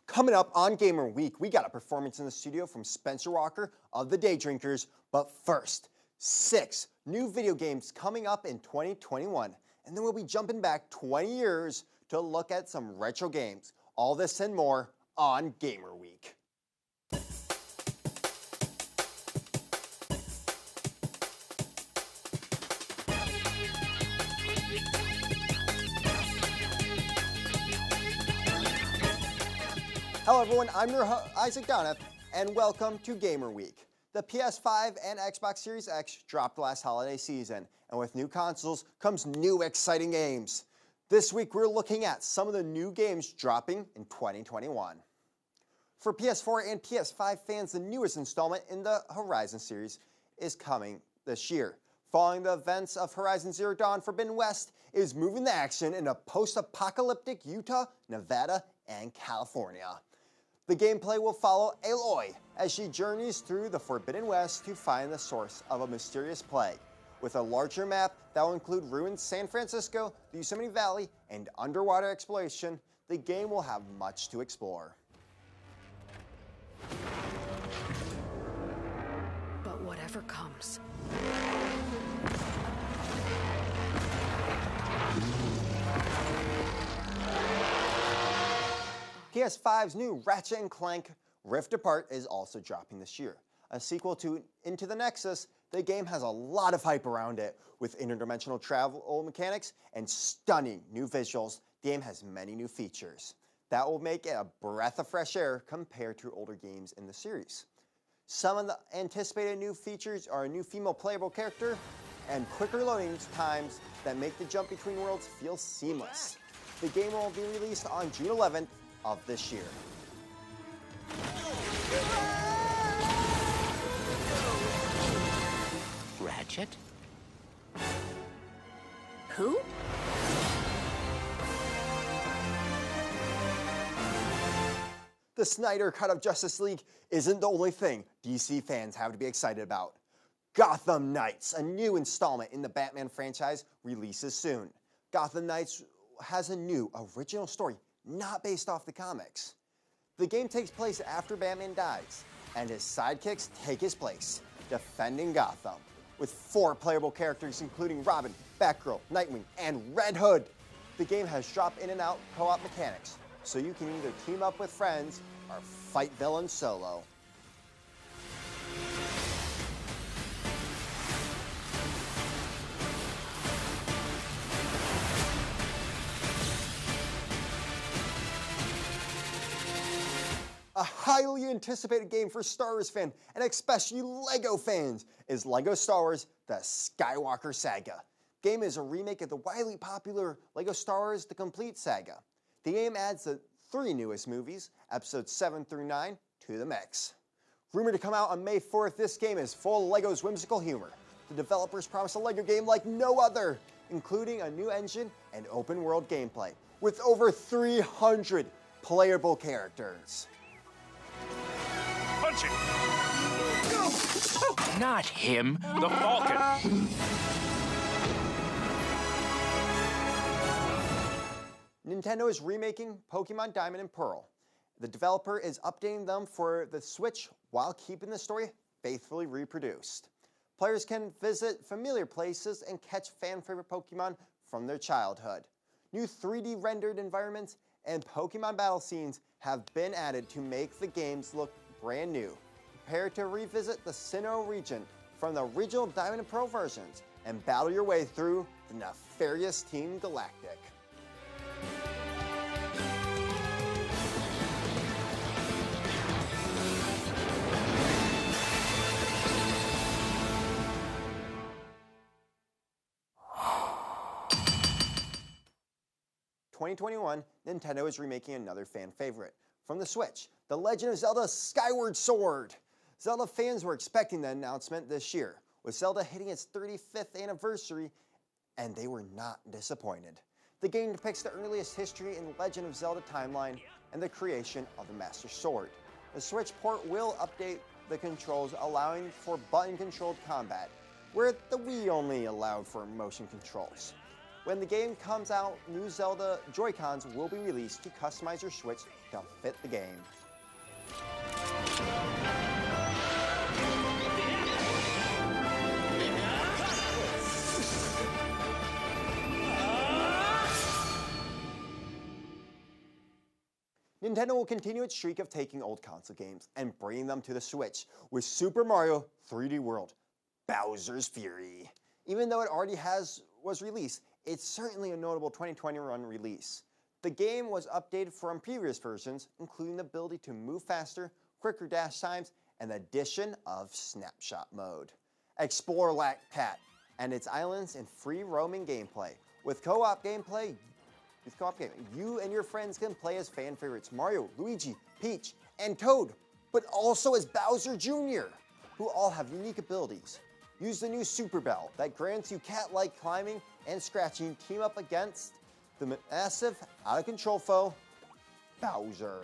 Coming up on Gamer Week, we got a performance in the studio from Spencer Walker of the Day Drinkers. But first, 6 new video games coming up in 2021. And then we'll be jumping back 20 years to look at some retro games. All this and more on Gamer Week. Hello everyone, I'm your host, Isaac Donath, and welcome to Gamer Week. The PS5 and Xbox Series X dropped last holiday season, and with new consoles comes new exciting games. This week we're looking at some of the new games dropping in 2021. For PS4 and PS5 fans, the newest installment in the Horizon series is coming this year. Following the events of Horizon Zero Dawn, Forbidden West is moving the action into post-apocalyptic Utah, Nevada, and California. The gameplay will follow Aloy as she journeys through the Forbidden West to find the source of a mysterious plague. With a larger map that will include ruined San Francisco, the Yosemite Valley, and underwater exploration, the game will have much to explore. But whatever comes. PS5's new Ratchet & Clank Rift Apart is also dropping this year. A sequel to Into the Nexus, the game has a lot of hype around it. With interdimensional travel mechanics and stunning new visuals, the game has many new features that will make it a breath of fresh air compared to older games in the series. Some of the anticipated new features are a new female playable character and quicker loading times that make the jump between worlds feel seamless. The game will be released on June 11th of this year. Ratchet? Who? The Snyder Cut of Justice League isn't the only thing DC fans have to be excited about. Gotham Knights, a new installment in the Batman franchise, releases soon. Gotham Knights has a new original story not based off the comics. The game takes place after Batman dies, and his sidekicks take his place, defending Gotham. With 4 playable characters including Robin, Batgirl, Nightwing, and Red Hood. The game has drop in and out co-op mechanics, so you can either team up with friends or fight villains solo. A highly anticipated game for Star Wars fans, and especially LEGO fans, is LEGO Star Wars The Skywalker Saga. The game is a remake of the widely popular LEGO Star Wars The Complete Saga. The game adds the 3 newest movies, episodes 7 through 9, to the mix. Rumored to come out on May 4th, this game is full of LEGO's whimsical humor. The developers promise a LEGO game like no other, including a new engine and open world gameplay, with over 300 playable characters. Punch it! Not him, the Falcon. Nintendo is remaking Pokemon Diamond and Pearl. The developer is updating them for the Switch while keeping the story faithfully reproduced. Players can visit familiar places and catch fan-favorite Pokemon from their childhood. New 3D rendered environments and Pokemon battle scenes have been added to make the games look brand new. Prepare to revisit the Sinnoh region from the original Diamond and Pearl versions and battle your way through the nefarious Team Galactic. In 2021, Nintendo is remaking another fan favorite. From the Switch, The Legend of Zelda Skyward Sword. Zelda fans were expecting the announcement this year, with Zelda hitting its 35th anniversary, and they were not disappointed. The game depicts the earliest history in the Legend of Zelda timeline and the creation of the Master Sword. The Switch port will update the controls, allowing for button-controlled combat, where the Wii only allowed for motion controls. When the game comes out, new Zelda Joy-Cons will be released to customize your Switch to fit the game. Nintendo will continue its streak of taking old console games and bringing them to the Switch with Super Mario 3D World: Bowser's Fury. Even though it already was released, it's certainly a notable 2021 release. The game was updated from previous versions, including the ability to move faster, quicker dash times, and the addition of Snapshot Mode. Explore Lac Cat and its islands in free roaming gameplay. With co-op gameplay, you and your friends can play as fan favorites Mario, Luigi, Peach, and Toad, but also as Bowser Jr., who all have unique abilities. Use the new Super Bell that grants you cat-like climbing and scratching, team up against the massive, out-of-control foe, Bowser.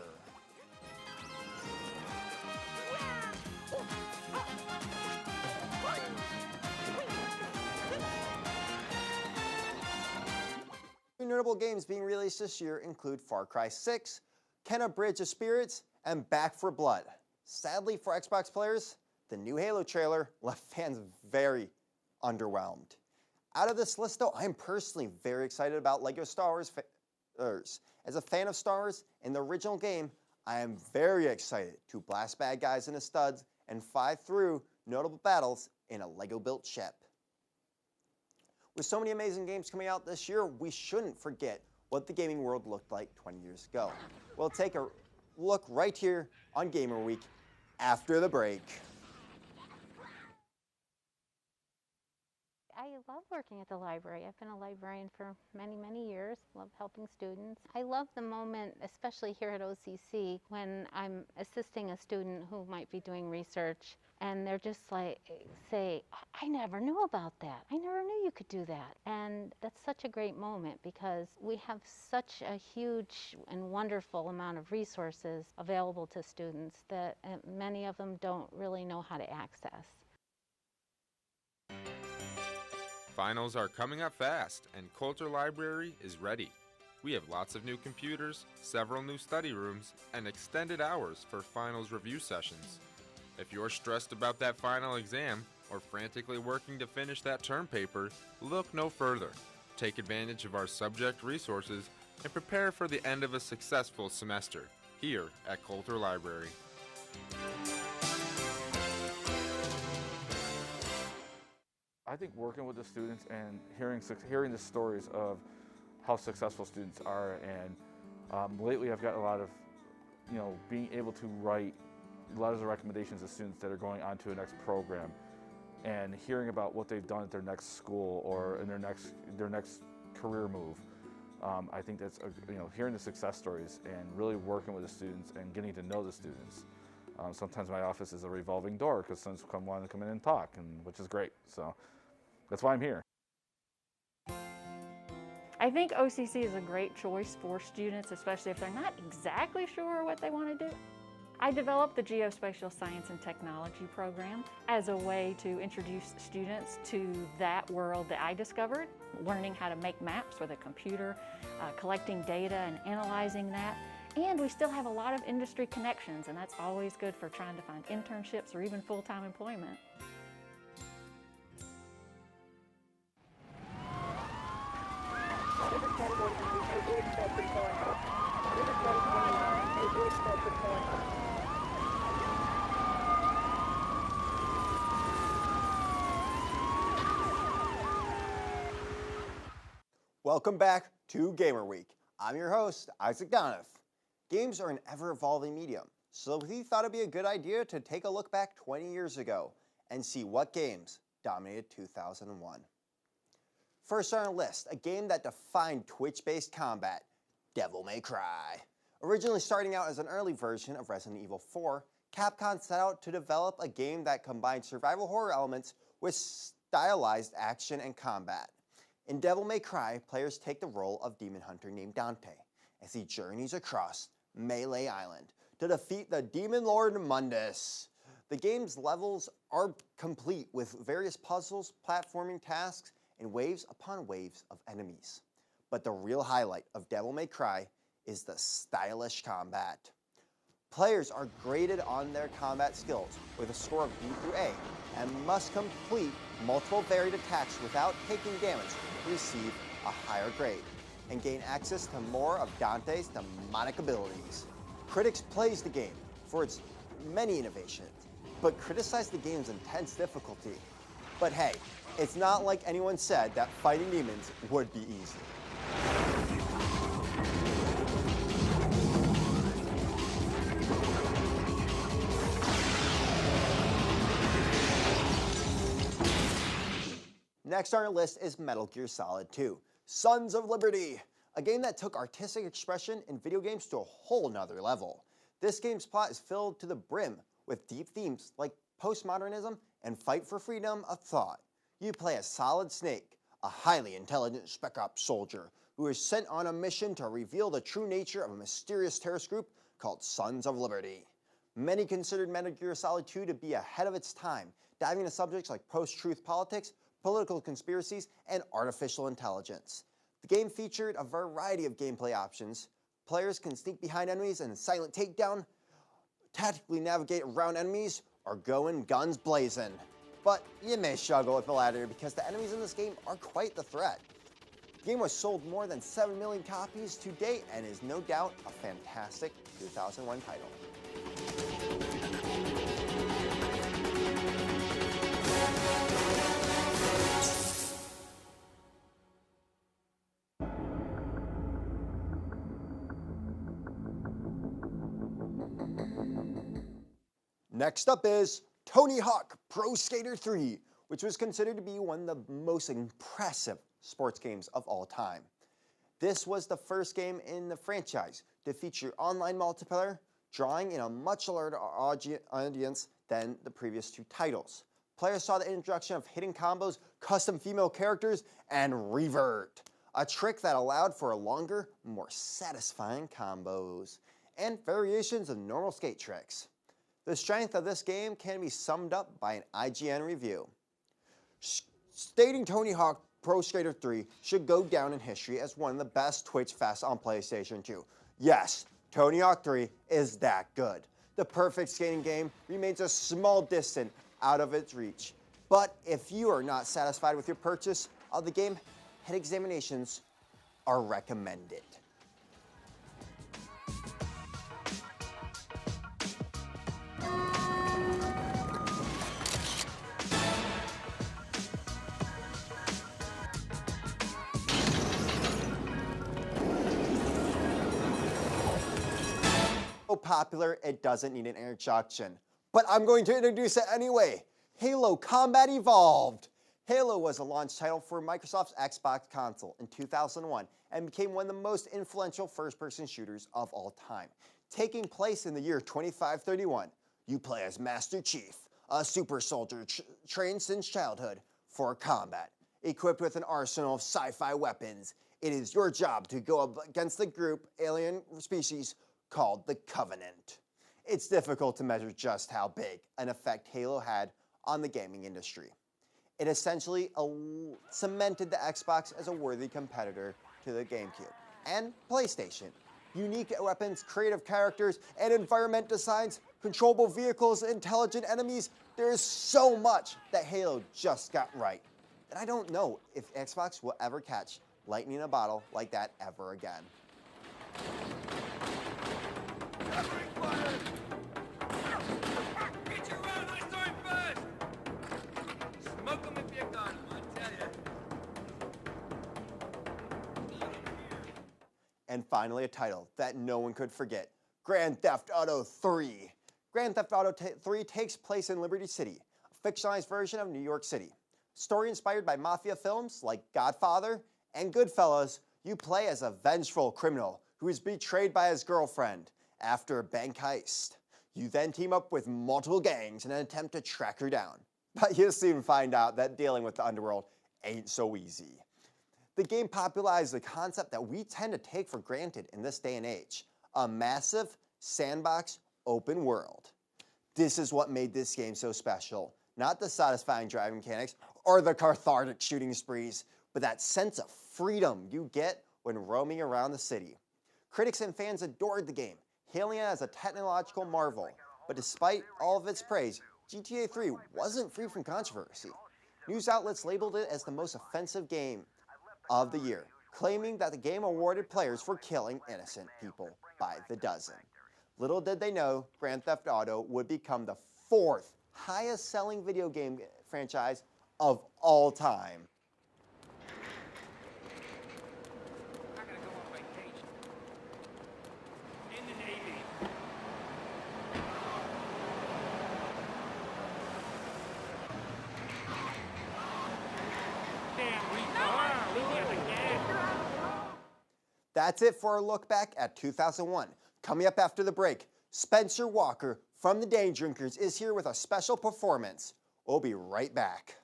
Notable games being released this year include Far Cry 6, Kena Bridge of Spirits, and Back 4 Blood. Sadly for Xbox players, the new Halo trailer left fans very underwhelmed. Out of this list though, I am personally very excited about LEGO Star Wars. As a fan of Star Wars in the original game, I am very excited to blast bad guys into studs and fight through notable battles in a LEGO-built ship. With so many amazing games coming out this year, we shouldn't forget what the gaming world looked like 20 years ago. We'll take a look right here on Gamer Week after the break. I love working at the library. I've been a librarian for many, many years. Love helping students. I love the moment, especially here at OCC, when I'm assisting a student who might be doing research and they're just like, say, I never knew about that. I never knew you could do that. And that's such a great moment because we have such a huge and wonderful amount of resources available to students that many of them don't really know how to access. Finals are coming up fast, and Coulter Library is ready. We have lots of new computers, several new study rooms, and extended hours for finals review sessions. If you're stressed about that final exam or frantically working to finish that term paper, look no further. Take advantage of our subject resources and prepare for the end of a successful semester here at Coulter Library. I think working with the students and hearing the stories of how successful students are, and lately I've got a lot of, being able to write letters of recommendations to students that are going on to a next program, and hearing about what they've done at their next school or in their next career move. I think that's hearing the success stories and really working with the students and getting to know the students. Sometimes my office is a revolving door because students want to come in and talk, which is great. So that's why I'm here. I think OCC is a great choice for students, especially if they're not exactly sure what they want to do. I developed the Geospatial Science and Technology program as a way to introduce students to that world that I discovered, learning how to make maps with a computer, collecting data and analyzing that. And we still have a lot of industry connections, and that's always good for trying to find internships or even full-time employment. Welcome back to Gamer Week. I'm your host, Isaac Donoff. Games are an ever-evolving medium, so we thought it'd be a good idea to take a look back 20 years ago and see what games dominated 2001. First on our list, a game that defined Twitch-based combat, Devil May Cry. Originally starting out as an early version of Resident Evil 4, Capcom set out to develop a game that combined survival horror elements with stylized action and combat. In Devil May Cry, players take the role of demon hunter named Dante as he journeys across Melee Island to defeat the Demon Lord Mundus. The game's levels are complete with various puzzles, platforming tasks, and waves upon waves of enemies. But the real highlight of Devil May Cry is the stylish combat. Players are graded on their combat skills with a score of B through A and must complete multiple varied attacks without taking damage to receive a higher grade and gain access to more of Dante's demonic abilities. Critics praise the game for its many innovations, but criticize the game's intense difficulty. But hey, it's not like anyone said that fighting demons would be easy. Next on our list is Metal Gear Solid 2, Sons of Liberty, a game that took artistic expression in video games to a whole nother level. This game's plot is filled to the brim with deep themes like postmodernism and fight for freedom of thought. You play as Solid Snake, a highly intelligent Spec Ops soldier who is sent on a mission to reveal the true nature of a mysterious terrorist group called Sons of Liberty. Many considered Metal Gear Solid 2 to be ahead of its time, diving into subjects like post-truth politics, political conspiracies, and artificial intelligence. The game featured a variety of gameplay options. Players can sneak behind enemies and silent takedown, tactically navigate around enemies, or go in guns blazing. But you may struggle with the latter because the enemies in this game are quite the threat. The game was sold more than 7 million copies to date and is no doubt a fantastic 2001 title. Next up is Tony Hawk Pro Skater 3, which was considered to be one of the most impressive sports games of all time. This was the first game in the franchise to feature online multiplayer, drawing in a much larger audience than the previous two titles. Players saw the introduction of hidden combos, custom female characters, and revert, a trick that allowed for longer, more satisfying combos, and variations of normal skate tricks. The strength of this game can be summed up by an IGN review, stating Tony Hawk Pro Skater 3 should go down in history as one of the best Twitch fests on PlayStation 2. Yes, Tony Hawk 3 is that good. The perfect skating game remains a small distance out of its reach. But if you are not satisfied with your purchase of the game, head examinations are recommended. So popular, it doesn't need an introduction. But I'm going to introduce it anyway. Halo Combat Evolved. Halo was a launch title for Microsoft's Xbox console in 2001 and became one of the most influential first-person shooters of all time. Taking place in the year 2531, you play as Master Chief, a super soldier trained since childhood for combat. Equipped with an arsenal of sci-fi weapons, it is your job to go up against the group alien species called the Covenant. It's difficult to measure just how big an effect Halo had on the gaming industry. It essentially cemented the Xbox as a worthy competitor to the GameCube and PlayStation. Unique weapons, creative characters, and environment designs, controllable vehicles, intelligent enemies. There is so much that Halo just got right. And I don't know if Xbox will ever catch lightning in a bottle like that ever again. And finally, a title that no one could forget, Grand Theft Auto 3. Grand Theft Auto 3 takes place in Liberty City, a fictionalized version of New York City. Story inspired by mafia films like Godfather and Goodfellas, you play as a vengeful criminal who is betrayed by his girlfriend after a bank heist. You then team up with multiple gangs in an attempt to track her down. But you soon find out that dealing with the underworld ain't so easy. The game popularized the concept that we tend to take for granted in this day and age, a massive sandbox open world. This is what made this game so special, not the satisfying driving mechanics or the cathartic shooting sprees, but that sense of freedom you get when roaming around the city. Critics and fans adored the game, hailing it as a technological marvel. But despite all of its praise, GTA 3 wasn't free from controversy. News outlets labeled it as the most offensive game of the year, claiming that the game awarded players for killing innocent people by the dozen. Little did they know, Grand Theft Auto would become the 4th highest selling video game franchise of all time. I gotta go on vacation. In the Navy. Damn, leave me at the gas. That's it for a look back at 2001. Coming up after the break, Spencer Walker from the Day Drinkers is here with a special performance. We'll be right back.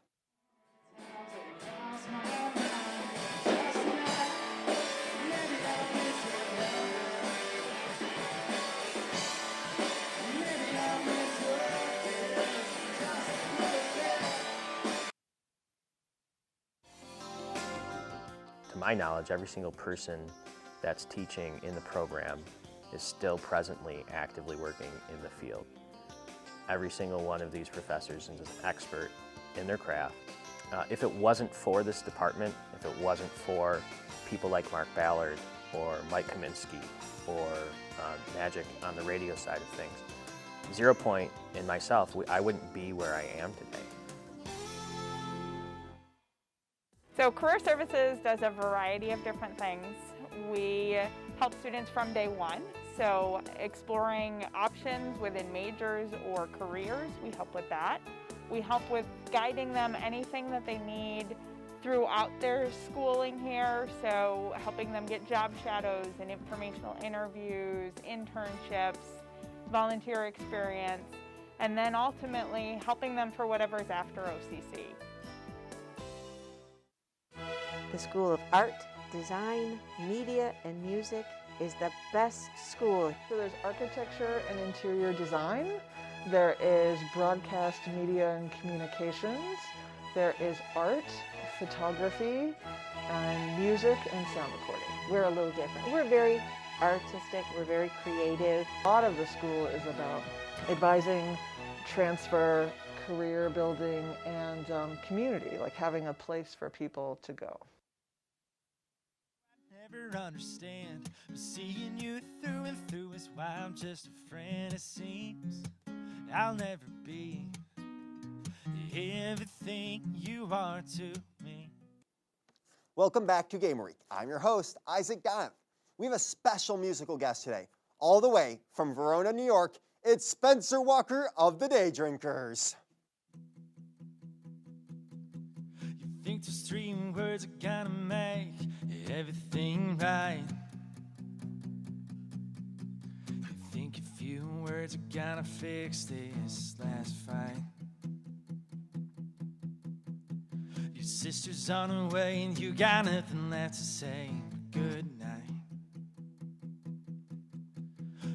To my knowledge, every single person that's teaching in the program is still presently actively working in the field. Every single one of these professors is an expert in their craft. If it wasn't for this department, if it wasn't for people like Mark Ballard or Mike Kaminsky or Magic on the radio side of things, 0 Point and myself, I wouldn't be where I am today. So Career Services does a variety of different things. We help students from day one, so exploring options within majors or careers, we help with that. We help with guiding them anything that they need throughout their schooling here, so helping them get job shadows and informational interviews, internships, volunteer experience, and then ultimately helping them for whatever's after OCC. The School of Art, Design, Media, and Music is the best school. So there's architecture and interior design. There is broadcast media and communications. There is art, photography, and music and sound recording. We're a little different. We're very artistic, we're very creative. A lot of the school is about advising, transfer, career building, and community, like having a place for people to go. Never understand, but seeing you through and through is why I'm just a friend. It seems I'll never be everything you are to me. Welcome back to Gamer Week. I'm your host, Isaac Donovan. We have a special musical guest today. All the way from Verona, New York, it's Spencer Walker of the Day Drinkers. You think those 3 words are gonna make everything right. You think a few words are gonna fix this last fight. Your sister's on her way and you got nothing left to say. Good night.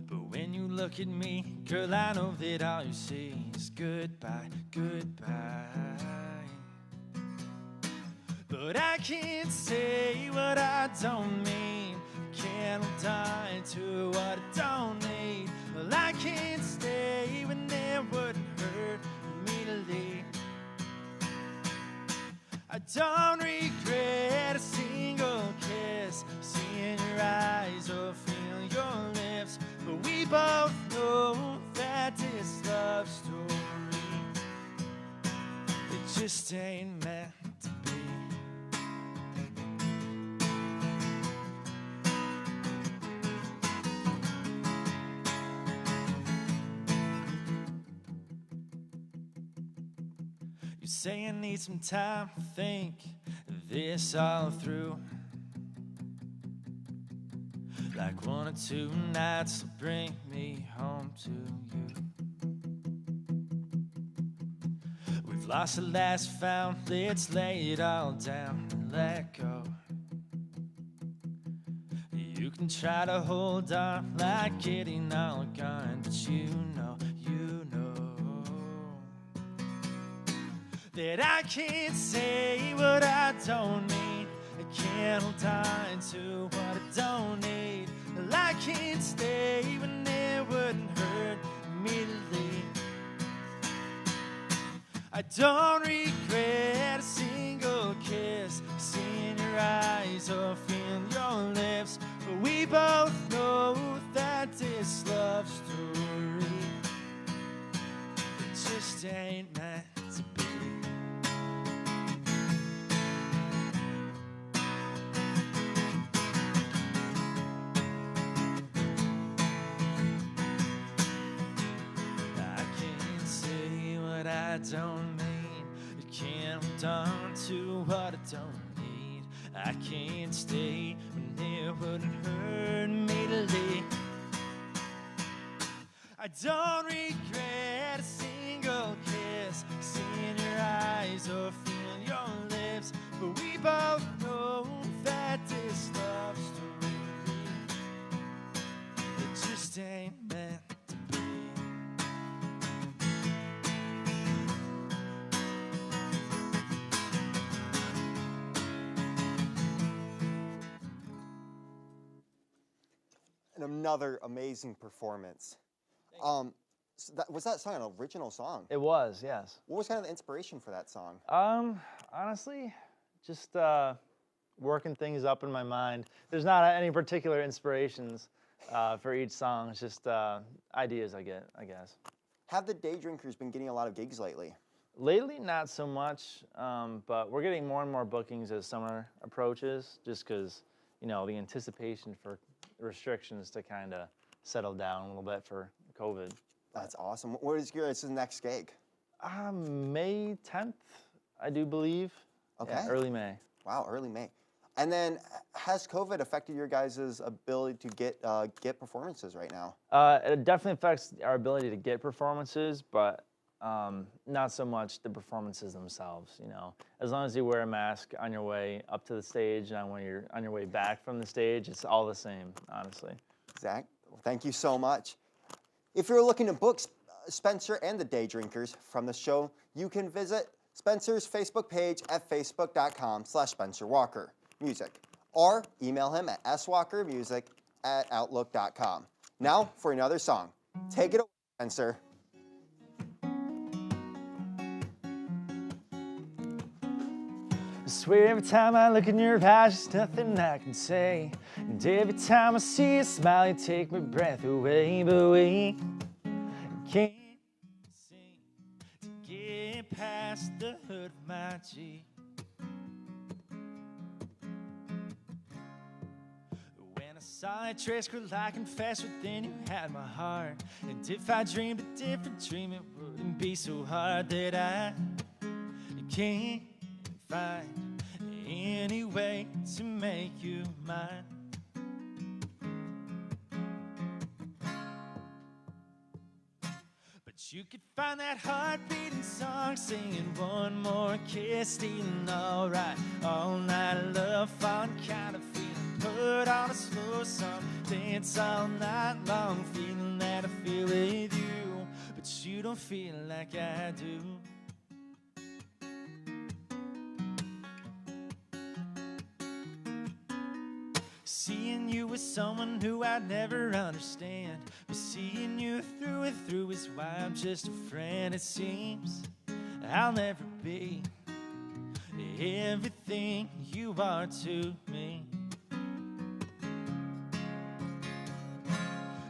But when you look at me, girl, I know that all you see is goodbye, goodbye. But I can't say what I don't mean. Can't hold on to what I don't need. Well, I can't stay when it wouldn't hurt me to leave. I don't regret a single kiss, seeing your eyes or feeling your lips. But we both know that this love story, it just ain't meant to be. You say I need some time to think this all through. Like 1 or 2 nights will bring me home to you. We've lost the last found, let's lay it all down and let go. You can try to hold on like getting all gone, but you know that I can't say what I don't need. I can't hold on to what I don't need. Well, I can't stay when it wouldn't hurt me to leave. I don't regret a single kiss, seeing your eyes or feeling your lips. But we both know that this love story, it just ain't meant to be. I can't say what I don't mean. I can't hold on to what I don't need. I can't stay when it wouldn't hurt me to leave. I don't regret a single kiss, seeing your eyes or feeling your lips. But we both know that this love story, it just ain't meant to be. And another amazing performance. So was that song an original song? It was, yes. What was kind of the inspiration for that song? Honestly, just working things up in my mind. There's not any particular inspirations for each song. It's just ideas I get, I guess. Have the Day Drinkers been getting a lot of gigs lately? Lately, not so much, but we're getting more and more bookings as summer approaches, just because, you know, the anticipation for restrictions to kind of settle down a little bit for COVID. That's awesome. What is your next gig? May 10th, I do believe. Okay. Yeah, early May. Wow, early May. And then, has COVID affected your guys' ability to get performances right now? It definitely affects our ability to get performances, but not so much the performances themselves. You know, as long as you wear a mask on your way up to the stage and when you're on your way back from the stage, it's all the same, honestly. Zach, thank you so much. If you're looking to book Spencer and the Day Drinkers from the show, you can visit Spencer's Facebook page at facebook.com/SpencerWalkerMusic or email him at swalkermusic@outlook.com. Now for another song. Take it away, Spencer. I swear every time I look in your eyes, there's nothing I can say. And every time I see a smile, you take my breath away. But we can't seem to get past the hood of my Jeep. When I saw that trace grow, I confess within you had my heart. And if I dreamed a different dream, it wouldn't be so hard that I can't find any way to make you mine. But you could find that heart-beating song, singing one more kiss, stealing all right, all night love, fun kind of feeling. Put on a slow song, dance all night long, feeling that I feel with you, but you don't feel like I do. Seeing you as someone who I'd never understand, but seeing you through and through is why I'm just a friend. It seems I'll never be everything you are to me,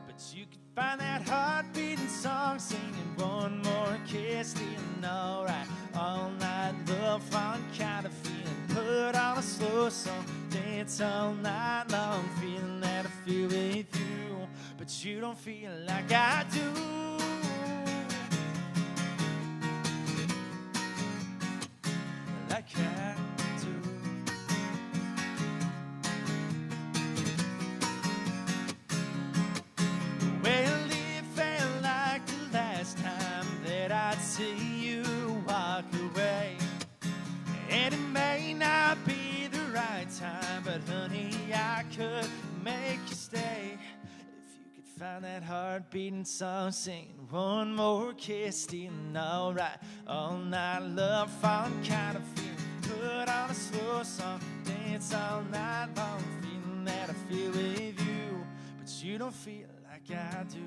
but you could find that heart-beating song, singing one more kiss, stealing all right, all night love, fun kind of feeling. Put on a slow song, dance all night long, feeling that I feel with you, but you don't feel like I do. Like I do. Well, it felt like the last time that I'd see you walk away, and it may not be the right time, but honey, I could make you stay if you could find that heart beating song, singing one more kiss, stealing alright all night. Love, falling kind of feeling. Put on a slow song, dance all night long, feeling that I feel with you, but you don't feel like I do.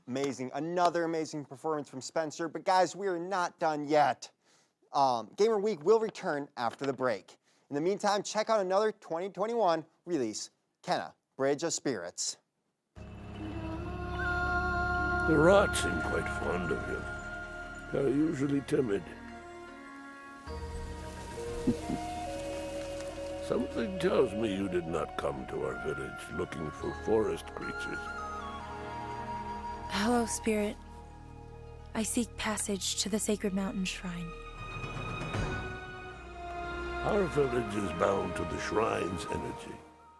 Amazing, another amazing performance from Spencer, but guys, we are not done yet. Gamer Week will return after the break. In the meantime, check out another 2021 release, Kenna, Bridge of Spirits. The rats seem quite fond of you. They're usually timid. Something tells me you did not come to our village looking for forest creatures. Hello, Spirit. I seek passage to the sacred mountain shrine. Our village is bound to the shrine's energy.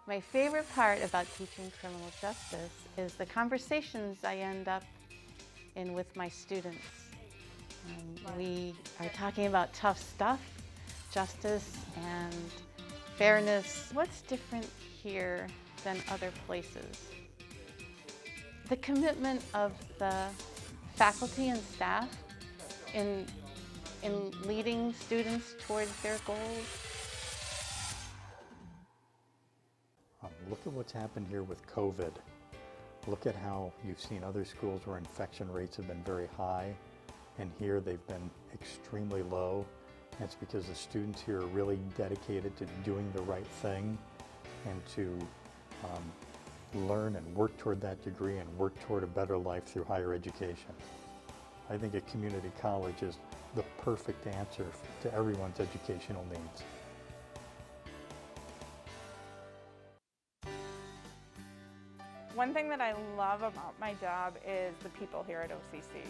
My favorite part about teaching criminal justice is the conversations I end up in with my students. We are talking about tough stuff, justice and fairness. What's different here than other places? The commitment of the faculty and staff in leading students towards their goals. Look at what's happened here with COVID. Look at how you've seen other schools where infection rates have been very high, and here they've been extremely low. And it's because the students here are really dedicated to doing the right thing and to learn and work toward that degree and work toward a better life through higher education. I think a community college is the perfect answer to everyone's educational needs. One thing that I love about my job is the people here at OCC.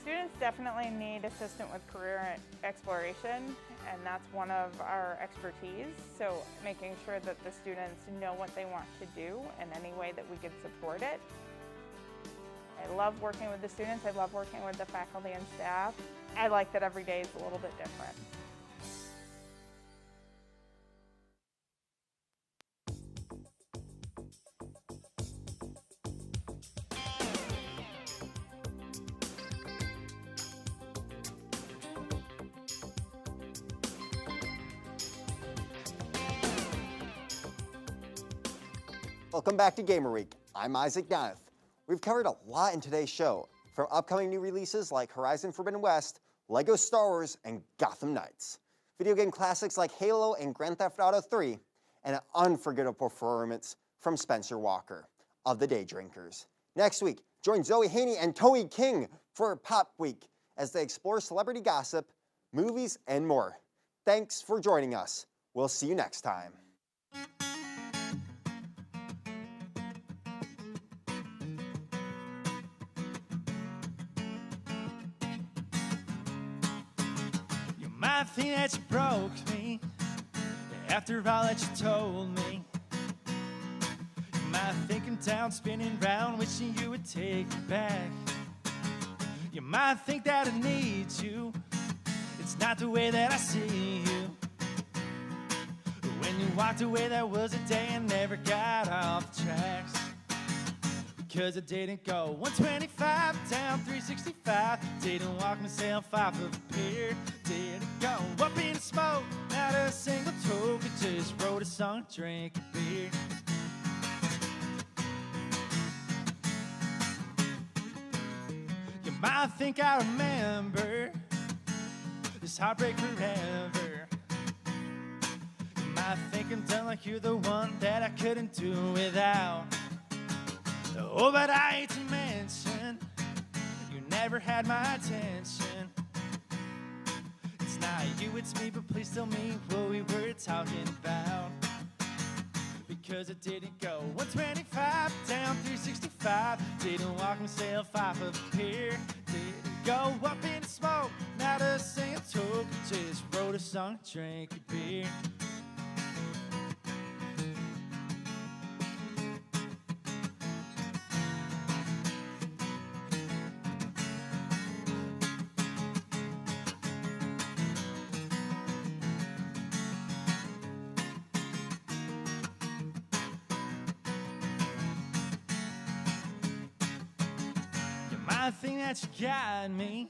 Students definitely need assistance with career exploration, and that's one of our expertise. So making sure that the students know what they want to do and any way that we can support it. I love working with the students. I love working with the faculty and staff. I like that every day is a little bit different. Welcome back to Gamer Week. I'm Isaac Donath. We've covered a lot in today's show, from upcoming new releases like Horizon Forbidden West, LEGO Star Wars, and Gotham Knights, video game classics like Halo and Grand Theft Auto 3, and an unforgettable performance from Spencer Walker of the Day Drinkers. Next week, join Zoe Haney and Tony King for Pop Week as they explore celebrity gossip, movies, and more. Thanks for joining us. We'll see you next time. I think that you broke me after all that you told me. You might think I'm down, spinning round, wishing you would take me back. You might think that I need you. It's not the way that I see you. When you walked away, that was a day I never got off the tracks. Because I didn't go 125 down 365. Didn't walk myself off of a pier. Didn't go up in the smoke, not a single toke. I just wrote a song, drank a beer. You might think I remember this heartbreak forever. You might think I'm done, like you're the one that I couldn't do without. Oh, but I hate to mention, you never had my attention. It's not you, it's me, but please tell me what we were talking about. Because I didn't go 125 down 365. Didn't walk myself off of a pier. Didn't go up in the smoke, not a single toke. Just wrote a song, drank a beer. I think that you got me.